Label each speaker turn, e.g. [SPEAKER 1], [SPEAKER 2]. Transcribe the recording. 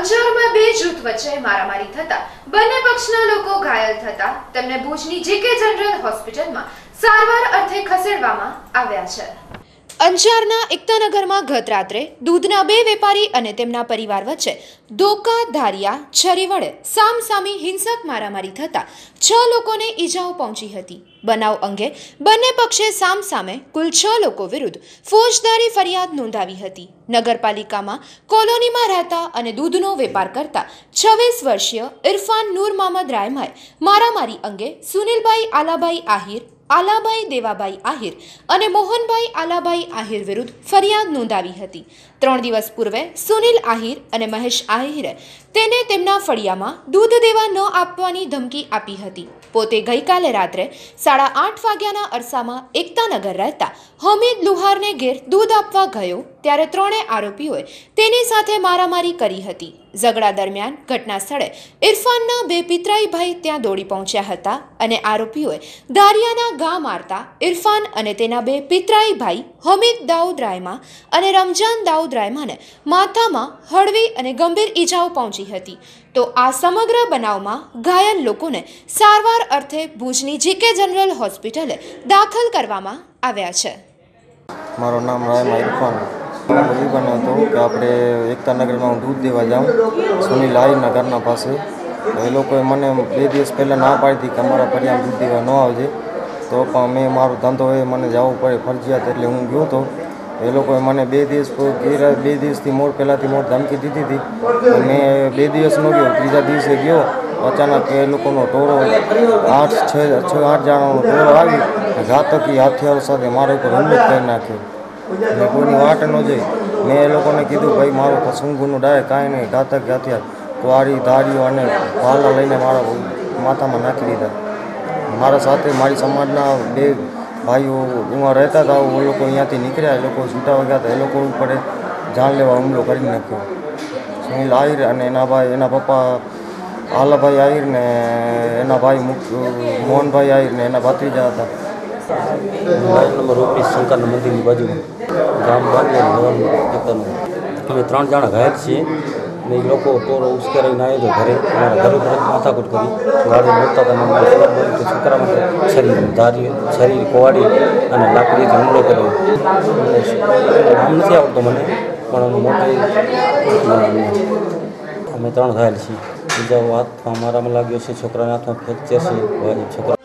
[SPEAKER 1] અંજારમાં બે જૂથ વચ્ચે મારામારી થતા બંને પક્ષના લોકો ઘાયલ થતા તેમને ભુજની જીકે જનરલ હોસ્પિટલમાં સારવાર અર્થે ખસેડવામાં આવ્યા છે। અંજારના એકતાનગરમાં ગત રાત્રે દૂધના બે વેપારી અને તેમના પરિવાર વચ્ચે ધોકા ધારિયા છરી વડે સામસામી હિંસક મારામારી થતા 6 લોકોને ઈજાઓ પહોંચી હતી। બનાવ અંગે બંને પક્ષે સામસામે કુલ 6 લોકો વિરુદ્ધ ફોજદારી ફરિયાદ નોંધાવી હતી। નગરપાલિકામાં કોલોનીમાં રહેતા અને દૂધનો વેપાર કરતા 26 વર્ષીય ઇરફાન નૂર મોહમ્મદ રાયમાએ મારામારી અંગે સુનિલભાઈ આલાભાઈ આહિર, આલાભાઈ દેવાભાઈ આહિર અને મોહનભાઈ આલાભાઈ આહિર વિરુદ્ધ ફરિયાદ નોંધાવી હતી। 3 દિવસ પૂર્વે સુનિલ આહિર અને મહેશ આહિરે તેને તેમના ફળિયામાં દૂધ દેવા ન આપવાની ધમકી આપી હતી। પોતે ગઈકાલે રાત્રે 8:30 વાગ્યાના અરસામાં એકતાનગર રહેતા હમીદ લુહારને ઘેર દૂધ આપવા ગયો ત્યારે 3 આરોપીઓએ તેની સાથે મારામારી કરી હતી। ઝઘડા દરમિયાન ઘટના સ્થળે ઇરફાનના બે પિતરાઈ ભાઈ ત્યાં દોડી પહોંચ્યા હતા અને આરોપીઓએ ધારિયાના ઘા મારતા ઇરફાન અને તેના બે પિતરાઈ ભાઈ હમીદ દાઉદ રાયમા અને રમજાન દાઉદ રાયમાને માથામાં હળવી અને ગંભીર ઈજાઓ પહોંચી હતી। તો આ સમગ્ર બનાવમાં ઘાયલ લોકોને સારવાર અર્થે ભુજની જીકે જનરલ હોસ્પિટલે દાખલ કરવામાં આવ્યા છે।
[SPEAKER 2] મારું નામ રાયમા ઇરફાન એ બન્યો હતો કે આપણે એકતાનગરમાં હું દૂધ દેવા જાઉં સુનિલ આહિરના ઘરના પાસે। એ લોકોએ મને 2 દિવસ પહેલાં ના પાડી હતી કે અમારા ફળિયામાં દૂધ દેવા ન આવજે, તો પણ મેં મારો ધંધો એ મને જવું પડે ફરજિયાત એટલે હું ગયો હતો। એ લોકોએ મને 2 દિવસથી પહેલાંથી મોડ ધમકી દીધી હતી। મેં 2 દિવસ ન ગયો, ત્રીજા દિવસે ગયો। અચાનક એ લોકોનો ટોળો 6-8 જણાનો ટોળો આવી ઘાતકી હથિયારો સાથે મારા ઉપર હુમલો કરી નાખ્યો। મેં કોઈની વાટ ન જોઈ। મેં એ લોકોને કીધું ભાઈ મારો પસંદગુનો ડાય કાંઈ નહીં, ઘાતક હથિયાર વાળી ધારીઓ અને ભાલા લઈને મારા માથામાં નાખી દીધા। મારા સાથે મારી સમાજના 2 ભાઈઓ એમાં રહેતા હતા, એ લોકો અહીંયાથી નીકળ્યા, એ લોકો છૂટા ગયા હતા, એ લોકો ઉપર જાન લેવા હુમલો કરી નાખ્યો। સુનિલ આહિર અને એના પપ્પા આલાભાઈ આહિર ને એના ભાઈ મોહનભાઈ આહિર ને એના ભત્રીજા હતા।
[SPEAKER 3] નંબર ઓફિસ શંકરના મંદિરની બાજુમાં ગામ બાંધવાનું એકતાનું અમે 3 જણા ઘાયલ છીએ ને એ લોકો ટોરો ઉશ્કેરાઈને આવ્યો હતો ઘરે, અમારા ઘરે પર માથાકૂટ કરી ગાડી બોલતા હતા। છોકરા માટે છરી કોવાડી અને લાકડીથી હુમલો કર્યો। નામ નથી આવડતો મને, પણ મોટી અમે 3 ઘાયલ છીએ। બીજા હાથમાં મારામાં લાગ્યો છે, છોકરાના હાથમાં ફ્રેક્ચર છે। છોકરા